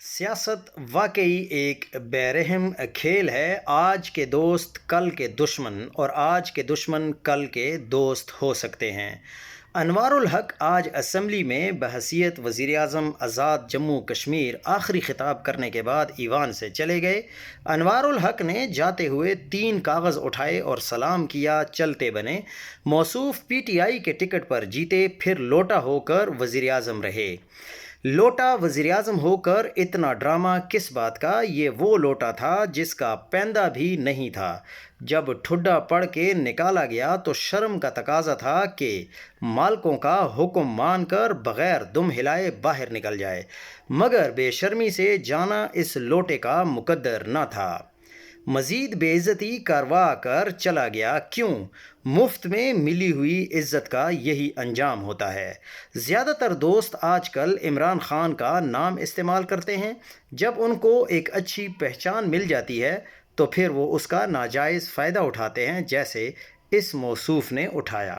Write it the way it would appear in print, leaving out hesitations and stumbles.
सियासत वाकई एक बेरहम खेल है। आज के दोस्त कल के दुश्मन और आज के दुश्मन कल के दोस्त हो सकते हैं। अनवारुल हक आज असम्बली में बहसीयत वज़ीर आज़म आज़ाद जम्मू कश्मीर आखिरी खिताब करने के बाद ईवान से चले गए। अनवारुल हक ने जाते हुए 3 कागज़ उठाए और सलाम किया, चलते बने। मौसूफ पीटीआई के टिकट पर जीते, फिर लोटा होकर वज़ीर आज़म रहे। लोटा वज़ीर आज़म होकर इतना ड्रामा किस बात का? ये वो लोटा था जिसका पैंदा भी नहीं था। जब ठुड्डा पड़ के निकाला गया तो शर्म का तकाजा था कि मालकों का हुक्म मानकर बग़ैर दुम हिलाए बाहर निकल जाए, मगर बेशर्मी से जाना इस लोटे का मुकद्दर न था। मज़ीद बेइज्जती करवा कर चला गया। क्यों? मुफ्त में मिली हुई इज़्ज़त का यही अंजाम होता है। ज़्यादातर दोस्त आजकल इमरान खान का नाम इस्तेमाल करते हैं। जब उनको एक अच्छी पहचान मिल जाती है तो फिर वो उसका नाजायज़ फ़ायदा उठाते हैं, जैसे इस मौसूफ़ ने उठाया।